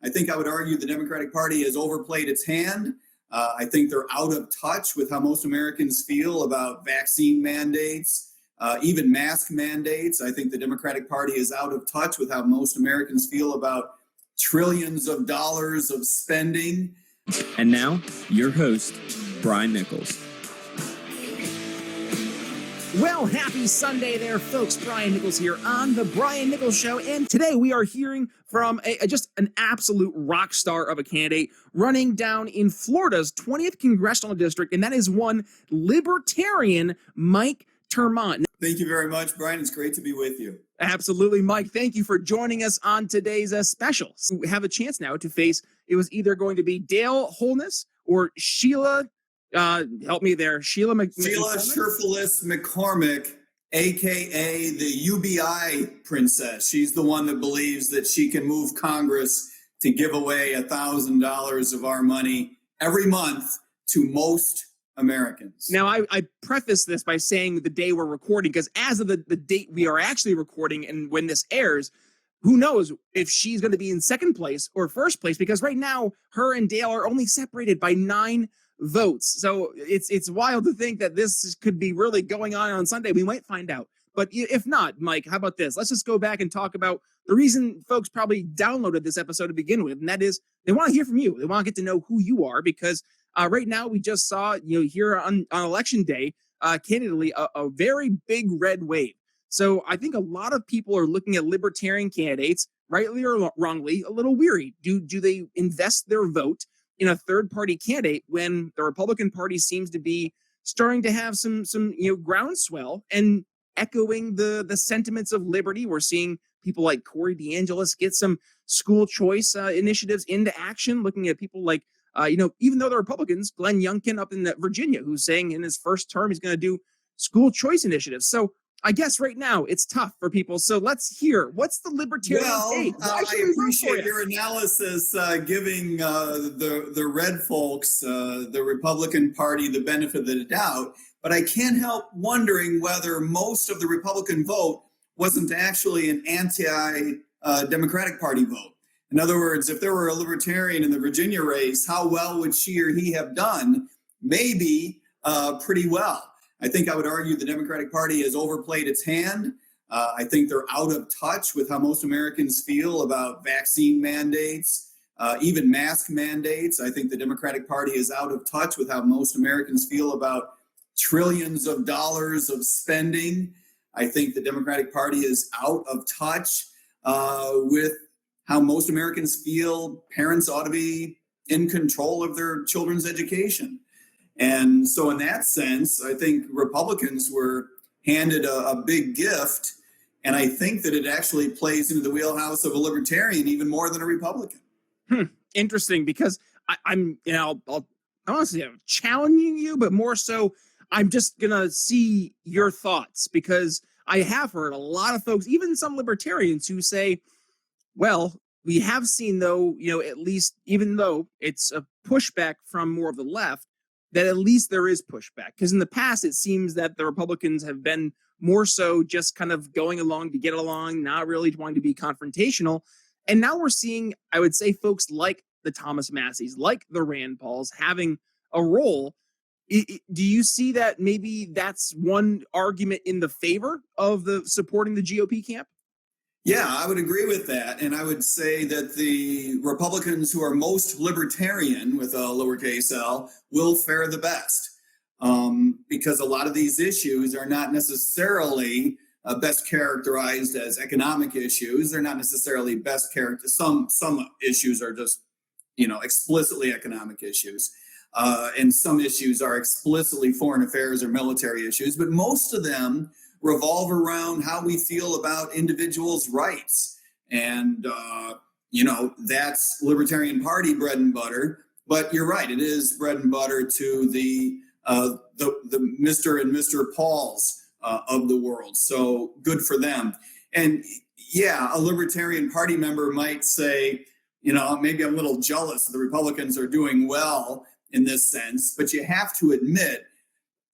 I think I would argue the Democratic Party has overplayed its hand. I think they're out of touch with how most Americans feel about vaccine mandates, even mask mandates. I think the Democratic Party is out of touch with how most Americans feel about trillions of dollars of spending. And now, your host, Brian Nichols. Well, happy Sunday there, folks. Brian Nichols here on The Brian Nichols Show. And today we are hearing from just an absolute rock star of a candidate running down in Florida's 20th Congressional District, and that is one Libertarian, Mike Termont. Thank you very much, Brian. It's great to be with you. Absolutely, Mike. Thank you for joining us on today's special. So we have a chance now to face, it was either going to be Dale Holness or Sheila, help me there, Sheila Scherfelis McCormick, a.k.a. the UBI princess. She's the one that believes that she can move Congress to give away $1,000 of our money every month to most Americans. Now, I preface this by saying the day we're recording, because as of the date we are actually recording and when this airs, who knows if she's going to be in second place or first place, because right now her and Dale are only separated by 9 votes. So it's wild to think that this could be really going on Sunday. We might find out. But if not, Mike, how about this? Let's just go back and talk about the reason folks probably downloaded this episode to begin with, and that is they want to hear from you. They want to get to know who you are, because right now we just saw, here on Election Day, candidly, a very big red wave. So I think a lot of people are looking at Libertarian candidates, rightly or wrongly, a little weary. Do they invest their vote in a third-party candidate when the Republican Party seems to be starting to have some groundswell and echoing the sentiments of liberty? We're seeing people like Corey DeAngelis get some school choice initiatives into action, looking at people like, even though they're Republicans, Glenn Youngkin up in Virginia, who's saying in his first term he's going to do school choice initiatives. So I guess right now it's tough for people. So let's hear, what's the Libertarian take? I appreciate your analysis, giving the red folks, the Republican Party, the benefit of the doubt. But I can't help wondering whether most of the Republican vote wasn't actually an anti-Democratic Party vote. In other words, if there were a Libertarian in the Virginia race, how well would she or he have done? Maybe pretty well. I think I would argue the Democratic Party has overplayed its hand. I think they're out of touch with how most Americans feel about vaccine mandates, even mask mandates. I think the Democratic Party is out of touch with how most Americans feel about trillions of dollars of spending. I think the Democratic Party is out of touch with how most Americans feel parents ought to be in control of their children's education. And so in that sense, I think Republicans were handed a big gift. And I think that it actually plays into the wheelhouse of a Libertarian even more than a Republican. Interesting, because I'm honestly, I'm challenging you, but more so, I'm just going to see your thoughts, because I have heard a lot of folks, even some Libertarians, who say, well, we have seen, though, at least, even though it's a pushback from more of the left, that at least there is pushback. Because in the past, it seems that the Republicans have been more so just kind of going along to get along, not really wanting to be confrontational. And now we're seeing, I would say, folks like the Thomas Masseys, like the Rand Pauls, having a role. Do you see that maybe that's one argument in the favor of the supporting the GOP camp? Yeah, I would agree with that. And I would say that the Republicans who are most libertarian, with a lowercase l, will fare the best. Because a lot of these issues are not necessarily best characterized as economic issues. They're not necessarily best characterized. Some issues are just, explicitly economic issues. And some issues are explicitly foreign affairs or military issues. But most of them revolve around how we feel about individuals' rights. And, that's Libertarian Party bread and butter. But you're right, it is bread and butter to the Mr. and Mr. Pauls of the world. So good for them. And yeah, a Libertarian Party member might say, maybe I'm a little jealous that the Republicans are doing well in this sense, but you have to admit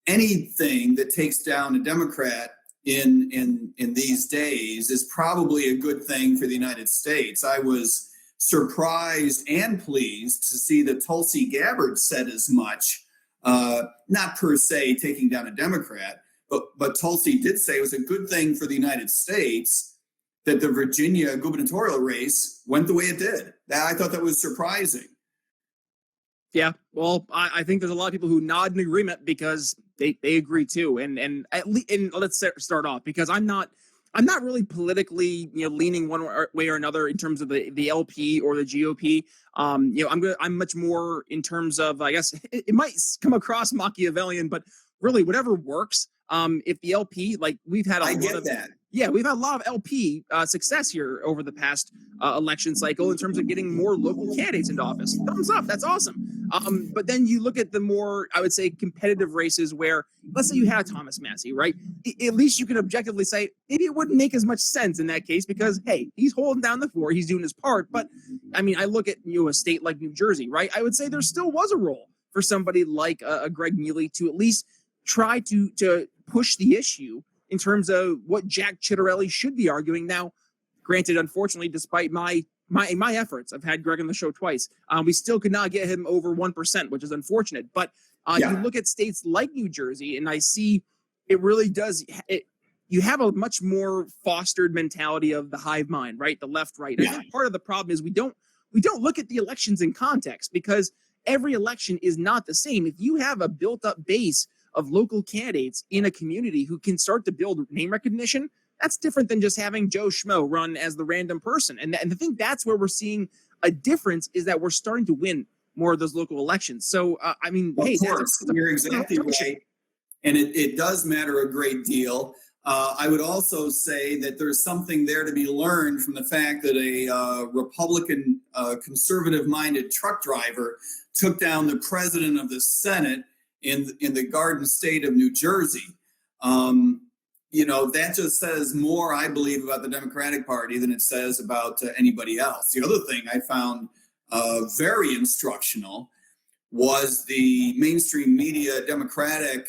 anything that takes down a Democrat in these days is probably a good thing for the United States. I was surprised and pleased to see that Tulsi Gabbard said as much, not per se taking down a Democrat, but Tulsi did say it was a good thing for the United States that the Virginia gubernatorial race went the way it did. I thought that was surprising. Yeah, well, I think there's a lot of people who nod in agreement because they agree too. And let's start off, because I'm not really politically leaning one way or another in terms of the LP or the GOP. I'm much more in terms of, I guess it might come across Machiavellian, but really whatever works. If the LP, like we've had we've had a lot of LP success here over the past election cycle in terms of getting more local candidates into office. Thumbs up, that's awesome. But then you look at the more, I would say, competitive races where, let's say you had Thomas Massie, right? At least you can objectively say maybe it wouldn't make as much sense in that case because, hey, he's holding down the fort, he's doing his part. But I mean, I look at a state like New Jersey, right? I would say there still was a role for somebody like a Greg Mealy to at least try to push the issue in terms of what Jack Ciattarelli should be arguing. Now, granted, unfortunately, despite my efforts, I've had Greg on the show twice, we still could not get him over 1%, which is unfortunate. But you look at states like New Jersey, and I see it really does. You have a much more fostered mentality of the hive mind, right? The left, right. I think part of the problem is we don't look at the elections in context because every election is not the same. If you have a built-up base of local candidates in a community who can start to build name recognition, that's different than just having Joe Schmo run as the random person. And I think that's where we're seeing a difference, is that we're starting to win more of those local elections. So, I mean, of course, you're exactly right. And it does matter a great deal. I would also say that there's something there to be learned from the fact that a Republican, conservative-minded truck driver took down the president of the Senate in the Garden State of New Jersey. That just says more, I believe, about the Democratic Party than it says about anybody else. The other thing I found very instructional was the mainstream media Democratic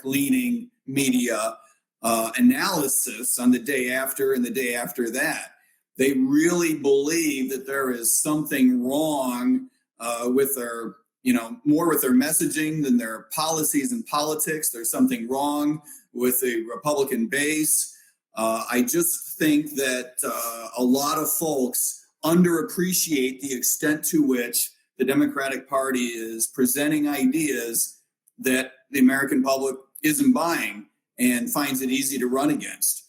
leaning media analysis on the day after and the day after that. They really believe that there is something wrong with their more with their messaging than their policies and politics. There's something wrong with the Republican base. I just think that a lot of folks underappreciate the extent to which the Democratic Party is presenting ideas that the American public isn't buying and finds it easy to run against.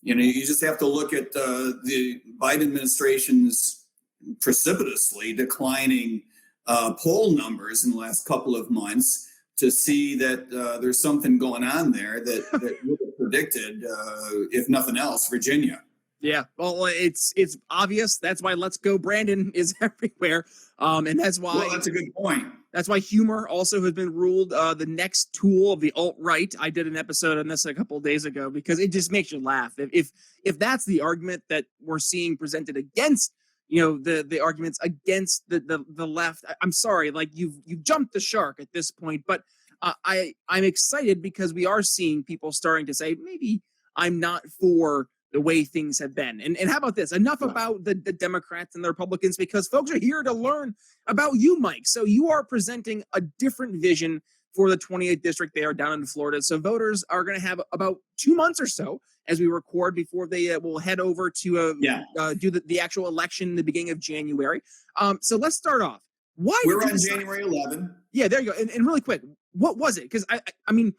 You just have to look at the Biden administration's precipitously declining poll numbers in the last couple of months to see that there's something going on there that would have predicted, if nothing else, Virginia. Yeah, well, it's obvious. That's why "Let's Go Brandon" is everywhere, and that's why. Well, that's a good point. That's why humor also has been ruled the next tool of the alt-right. I did an episode on this a couple of days ago because it just makes you laugh. If that's the argument that we're seeing presented against, the arguments against the left, I'm sorry, like you've jumped the shark at this point. But I'm excited because we are seeing people starting to say, maybe I'm not for the way things have been. And how about this? Enough about the Democrats and the Republicans, because folks are here to learn about you, Mike. So you are presenting a different vision for the 28th district there down in Florida. So voters are going to have about 2 months or so as we record before they will head over to do the actual election in the beginning of January. So let's start off. Why we're on January 11? Yeah, there you go. And really quick, what was it? Because I mean,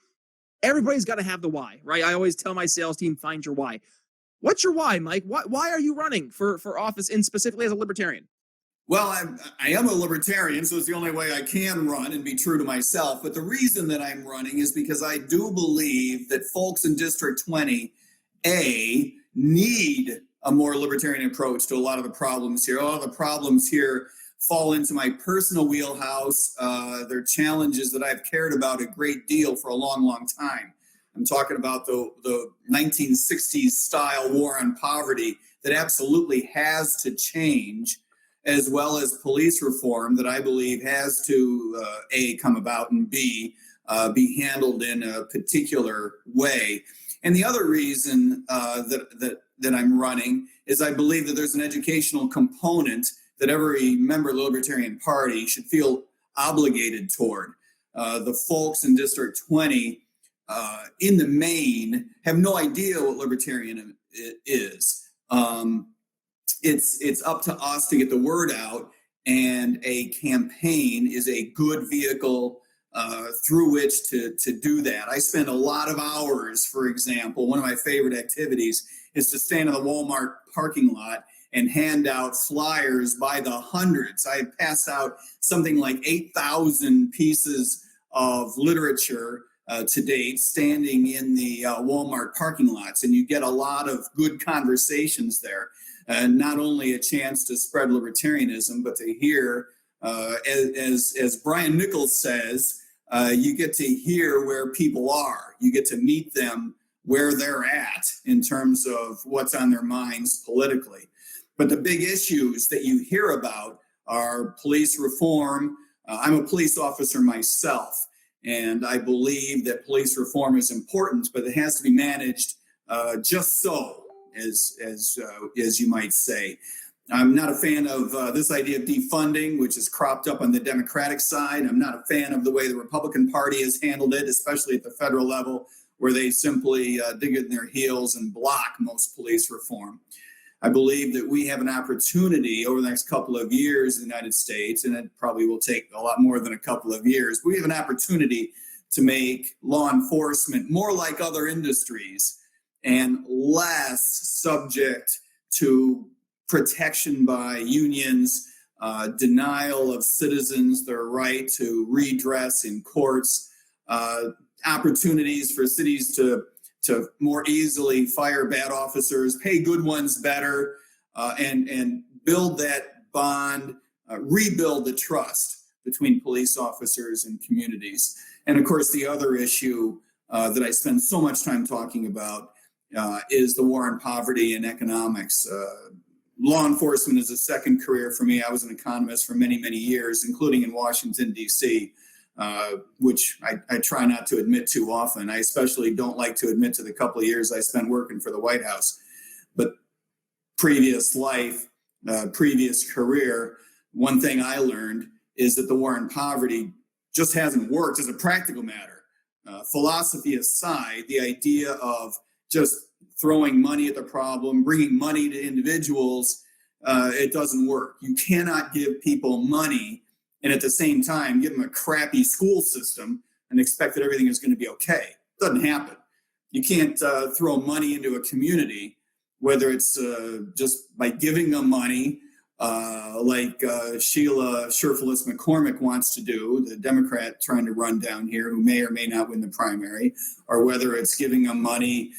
everybody's got to have the why, right? I always tell my sales team, find your why. What's your why, Mike? Why are you running for office, and specifically as a libertarian? Well, I am a libertarian, so it's the only way I can run and be true to myself. But the reason that I'm running is because I do believe that folks in District 20, need a more libertarian approach to a lot of the problems here. A lot of the problems here fall into my personal wheelhouse. They're challenges that I've cared about a great deal for a long, long time. I'm talking about the 1960s style war on poverty that absolutely has to change, as well as police reform that I believe has to, A, come about, and B, be handled in a particular way. And the other reason that I'm running is I believe that there's an educational component that every member of the Libertarian Party should feel obligated toward. The folks in District 20, in the main, have no idea what Libertarian is. It's up to us to get the word out, and a campaign is a good vehicle through which to do that. I spend a lot of hours, for example, one of my favorite activities is to stand in the Walmart parking lot and hand out flyers by the hundreds. I have passed out something like 8,000 pieces of literature to date, standing in the Walmart parking lots, and you get a lot of good conversations there. Not only a chance to spread libertarianism, but to hear, as Brian Nichols says, you get to hear where people are. You get to meet them where they're at in terms of what's on their minds politically. But the big issues that you hear about are police reform. I'm a police officer myself, and I believe that police reform is important, but it has to be managed just so, as you might say. I'm not a fan of this idea of defunding, which is cropped up on the Democratic side. I'm not a fan of the way the Republican Party has handled it, especially at the federal level, where they simply dig in their heels and block most police reform. I believe that we have an opportunity over the next couple of years in the United States, and it probably will take a lot more than a couple of years, but we have an opportunity to make law enforcement more like other industries and less subject to protection by unions, denial of citizens their right to redress in courts, opportunities for cities to more easily fire bad officers, pay good ones better, and build that bond, rebuild the trust between police officers and communities. And of course, the other issue that I spend so much time talking about is the war on poverty and economics. Law enforcement is a second career for me. I was an economist for many, many years, including in Washington, D.C., which I try not to admit too often. I especially don't like to admit to the couple of years I spent working for the White House. But previous life, previous career, one thing I learned is that the war on poverty just hasn't worked as a practical matter. Philosophy aside, the idea of just throwing money at the problem, bringing money to individuals, it doesn't work. You cannot give people money and at the same time give them a crappy school system and expect that everything is going to be okay. It doesn't happen. You can't throw money into a community, whether it's just by giving them money, like Sheila Sherfilis McCormick wants to do, the Democrat trying to run down here, who may or may not win the primary, or whether it's giving them money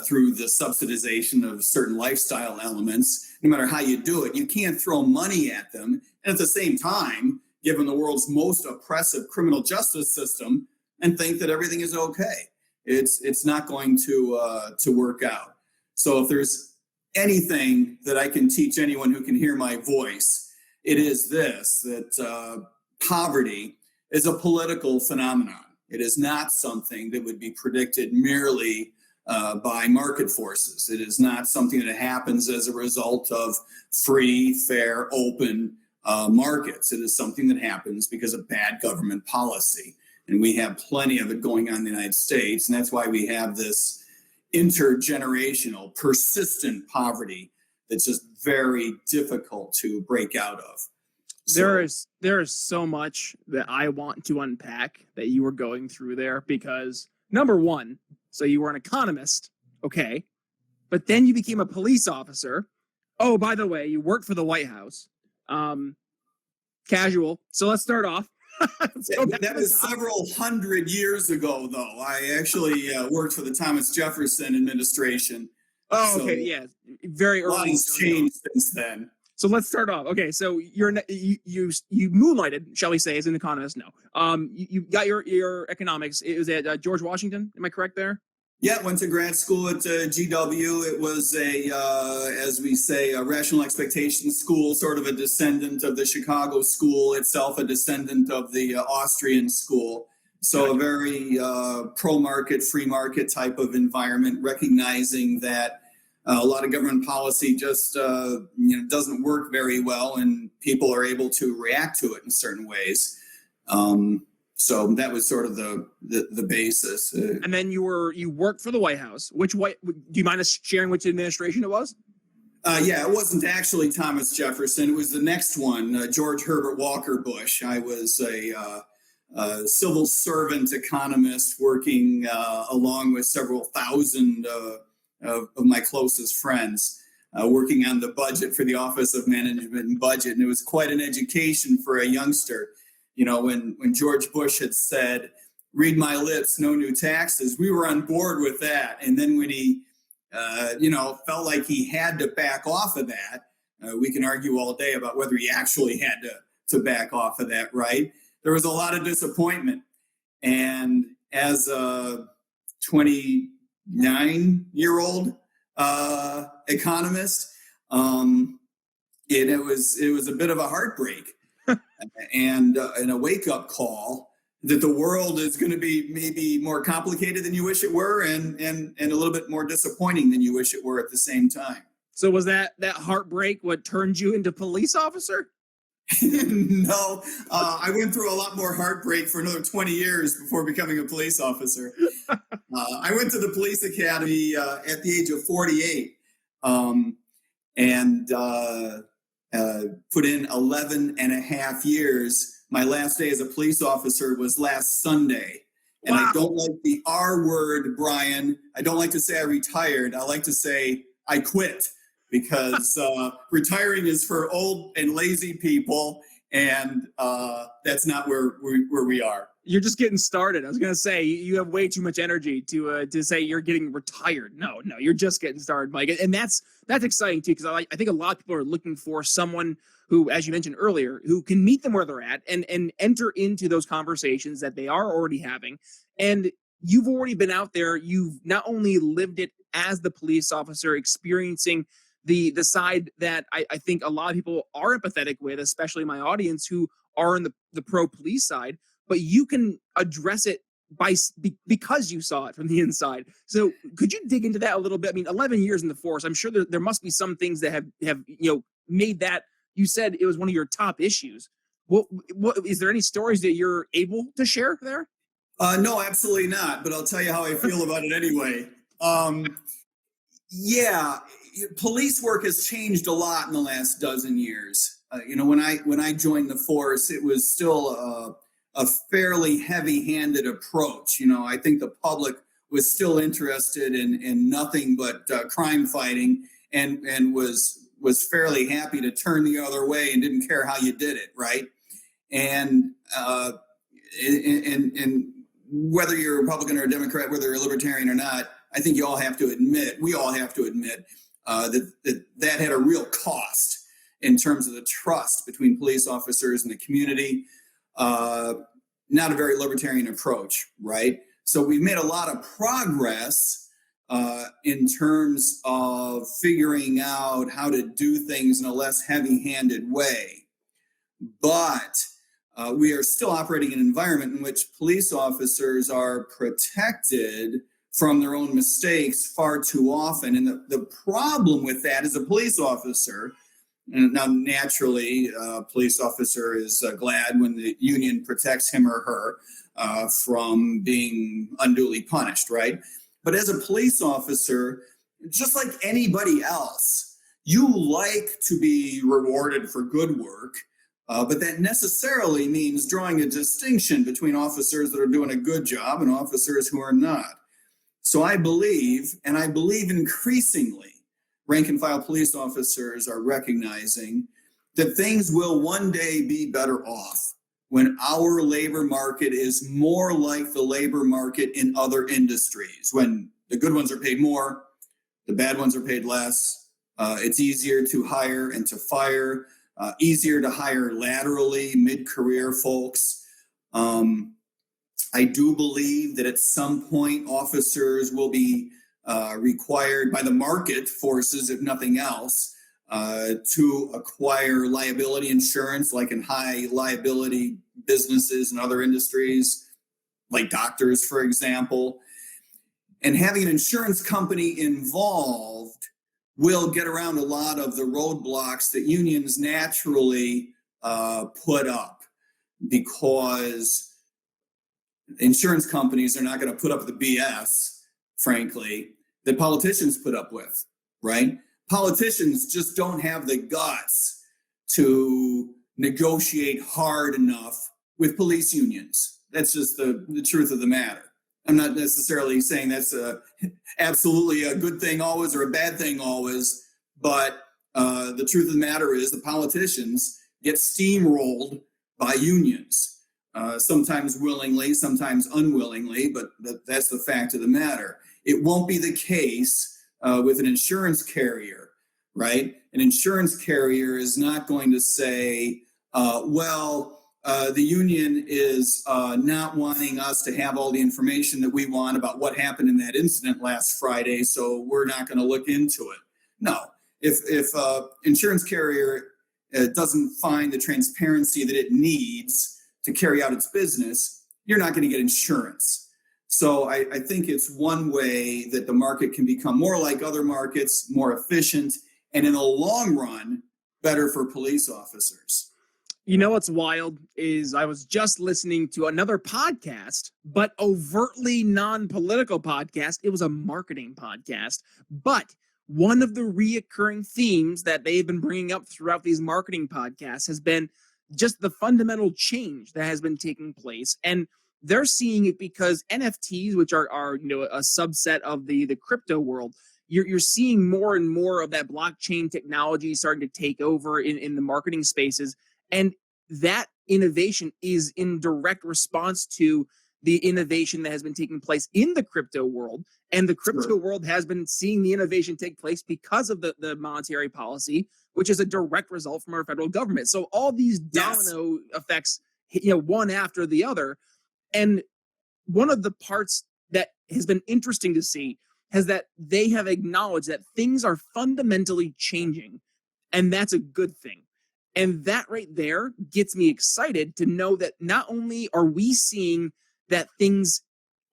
through the subsidization of certain lifestyle elements. No matter how you do it, you can't throw money at them and at the same time give them the world's most oppressive criminal justice system and think that everything is okay. It's not going to work out. So if there's anything that I can teach anyone who can hear my voice, it is this, that poverty is a political phenomenon. It is not something that would be predicted merely by market forces. It is not something that happens as a result of free, fair, open markets. It is something that happens because of bad government policy. And we have plenty of it going on in the United States. And that's why we have this intergenerational, persistent poverty that's just very difficult to break out of. There is so much that I want to unpack that you were going through there, because number one, so you were an economist, okay, but then you became a police officer. Oh, by the way, you worked for the White House. Casual. So let's start off. That was several hundred years ago, though. I actually worked for the Thomas Jefferson administration. Oh, so okay, yeah, very early. A lot has changed since then. So let's start off. Okay, so you moonlighted, shall we say, as an economist? No. You got your economics. It was at George Washington. Am I correct there? Yeah, went to grad school at GW. It was as we say, a rational expectation school, sort of a descendant of the Chicago school itself, a descendant of the Austrian school. So a very pro-market, free market type of environment, recognizing that A lot of government policy just doesn't work very well, and people are able to react to it in certain ways. So that was sort of the basis. And then you worked for the White House. Do you mind us sharing which administration it was? Yeah, it wasn't actually Thomas Jefferson. It was the next one, George Herbert Walker Bush. I was a civil servant economist working along with several thousand of my closest friends, working on the budget for the Office of Management and Budget. And it was quite an education for a youngster. When George Bush had said, "Read my lips, no new taxes," we were on board with that. And then when he felt like he had to back off of that. We can argue all day about whether he actually had to back off of that, right? There was a lot of disappointment. And as a 29-year-old economist, it was a bit of a heartbreak and a wake-up call that the world is going to be maybe more complicated than you wish it were, and a little bit more disappointing than you wish it were at the same time. So was that heartbreak what turned you into police officer? No, I went through a lot more heartbreak for another 20 years before becoming a police officer. I went to the police academy at the age of 48 and put in 11 and a half years. My last day as a police officer was last Sunday. And wow. I don't like the R word, Brian. I don't like to say I retired. I like to say I quit, because retiring is for old and lazy people. And that's not where we are. You're just getting started. I was going to say, you have way too much energy to say you're getting retired. No, you're just getting started, Mike. And that's exciting too, because I think a lot of people are looking for someone who, as you mentioned earlier, who can meet them where they're at and enter into those conversations that they are already having. And you've already been out there. You've not only lived it as the police officer, experiencing the side that I think a lot of people are empathetic with, especially my audience who are in the pro-police side, but you can address it because you saw it from the inside. So could you dig into that a little bit? I mean, 11 years in the force, I'm sure there must be some things that have made that. You said it was one of your top issues. What is there any stories that you're able to share there? No, absolutely not. But I'll tell you how I feel about it anyway. Yeah, police work has changed a lot in the last dozen years. When I joined the force, it was still a fairly heavy-handed approach. I think the public was still interested in nothing but crime fighting, and was fairly happy to turn the other way and didn't care how you did it, right? And whether you're a Republican or a Democrat, whether you're a Libertarian or not, I think we all have to admit that had a real cost in terms of the trust between police officers and the community. Not a very libertarian approach, right? So we've made a lot of progress in terms of figuring out how to do things in a less heavy-handed way. But we are still operating in an environment in which police officers are protected from their own mistakes far too often. And the problem with that is a police officer, and now naturally a police officer is glad when the union protects him or her from being unduly punished, right? But as a police officer, just like anybody else, you like to be rewarded for good work, but that necessarily means drawing a distinction between officers that are doing a good job and officers who are not. So I believe increasingly, rank and file police officers are recognizing that things will one day be better off when our labor market is more like the labor market in other industries, when the good ones are paid more, the bad ones are paid less. It's easier to hire and to fire, easier to hire laterally, mid-career folks. I do believe that at some point officers will be required by the market forces, if nothing else, to acquire liability insurance, like in high liability businesses and other industries, like doctors, for example. And having an insurance company involved will get around a lot of the roadblocks that unions naturally put up, because insurance companies are not going to put up the BS, frankly, that politicians put up with, right? Politicians just don't have the guts to negotiate hard enough with police unions. That's just the truth of the matter. I'm not necessarily saying that's absolutely a good thing always or a bad thing always, but the truth of the matter is the politicians get steamrolled by unions, sometimes willingly, sometimes unwillingly, but that's the fact of the matter. It won't be the case with an insurance carrier, right? An insurance carrier is not going to say, the union is not wanting us to have all the information that we want about what happened in that incident last Friday, so we're not going to look into it. No, if insurance carrier doesn't find the transparency that it needs to carry out its business, you're not going to get insurance. So I think it's one way that the market can become more like other markets, more efficient, and in the long run, better for police officers. You know what's wild is I was just listening to another podcast, but overtly non-political podcast. It was a marketing podcast, but one of the reoccurring themes that they've been bringing up throughout these marketing podcasts has been just the fundamental change that has been taking place. And they're seeing it because NFTs, which are a subset of the crypto world, you're seeing more and more of that blockchain technology starting to take over in the marketing spaces. And that innovation is in direct response to the innovation that has been taking place in the crypto world. And the crypto world has been seeing the innovation take place because of the monetary policy, which is a direct result from our federal government. So all these domino effects, one after the other. And one of the parts that has been interesting to see is that they have acknowledged that things are fundamentally changing, and that's a good thing. And that right there gets me excited to know that not only are we seeing that things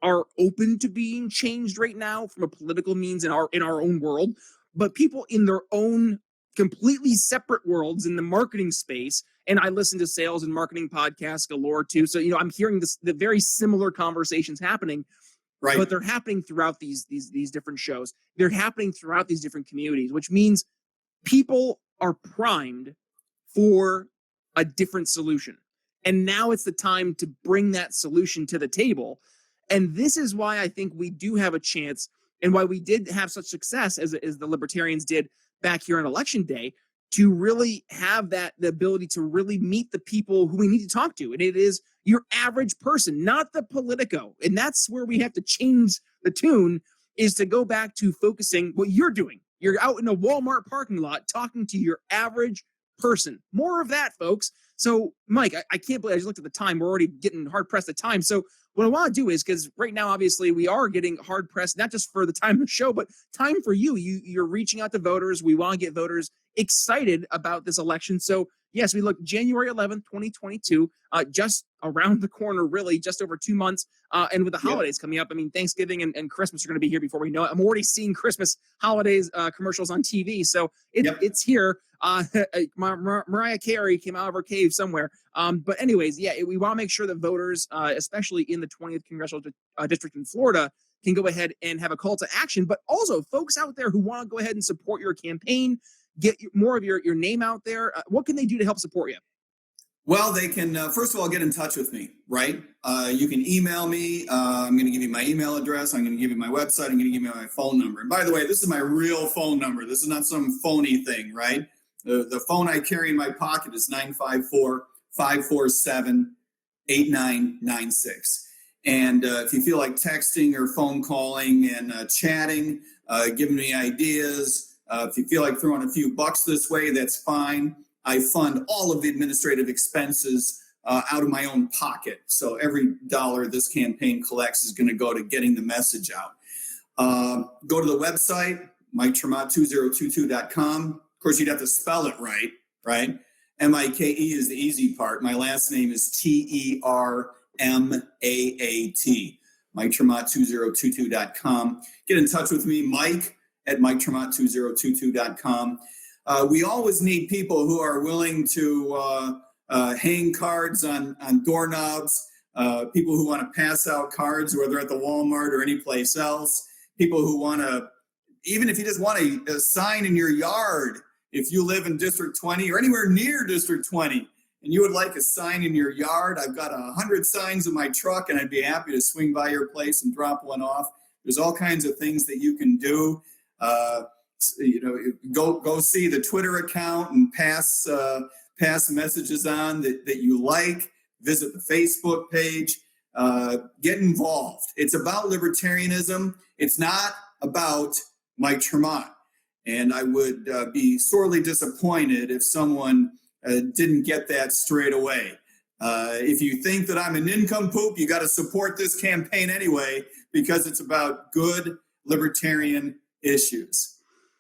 are open to being changed right now from a political means in our own world, but people in their own completely separate worlds in the marketing space. And I listen to sales and marketing podcasts galore too. So, I'm hearing the very similar conversations happening, right? But they're happening throughout these different shows. They're happening throughout these different communities, which means people are primed for a different solution. And now it's the time to bring that solution to the table. And this is why I think we do have a chance, and why we did have such success as the Libertarians did back here on Election Day, to really have the ability to really meet the people who we need to talk to. And it is your average person, not the politico. And that's where we have to change the tune, is to go back to focusing what you're doing. You're out in a Walmart parking lot talking to your average person. More of that, folks. So, Mike, I can't believe I just looked at the time. We're already getting hard pressed at time. So what I want to do is, because right now, obviously, we are getting hard pressed, not just for the time of the show, but time for you. You're reaching out to voters. We want to get voters excited about this election. So yes, we look January 11th, 2022, just around the corner, really, just over 2 months. And with the holidays coming up, I mean, Thanksgiving and Christmas are going to be here before we know it. I'm already seeing Christmas holidays commercials on TV. So it's here. Mariah Carey came out of her cave somewhere. But anyways, we want to make sure that voters, especially in the 20th Congressional District in Florida, can go ahead and have a call to action. But also folks out there who want to go ahead and support your campaign, get more of your name out there. What can they do to help support you? Well, they can, first of all, get in touch with me, right? You can email me. I'm going to give you my email address. I'm going to give you my website. I'm going to give you my phone number. And by the way, this is my real phone number. This is not some phony thing, right? The phone I carry in my pocket is 954-547-8996. And if you feel like texting or phone calling and chatting, giving me ideas, if you feel like throwing a few bucks this way, that's fine. I fund all of the administrative expenses out of my own pocket. So every dollar this campaign collects is going to go to getting the message out. Go to the website, MikeTremont2022.com. Of course, you'd have to spell it right? Mike is the easy part. My last name is TERMAAT. MikeTremont2022.com. Get in touch with me, Mike at MikeTremont2022.com. We always need people who are willing to hang cards on doorknobs, people who want to pass out cards, whether at the Walmart or any place else, people who want to, even if you just want a sign in your yard, if you live in District 20 or anywhere near District 20, and you would like a sign in your yard, I've got 100 signs in my truck, and I'd be happy to swing by your place and drop one off. There's all kinds of things that you can do. Go see the Twitter account and pass messages on that you like. Visit the Facebook page. Get involved. It's about libertarianism. It's not about Mike Tremont. And I would be sorely disappointed if someone didn't get that straight away. If you think that I'm a nincompoop, you got to support this campaign anyway, because it's about good libertarian issues.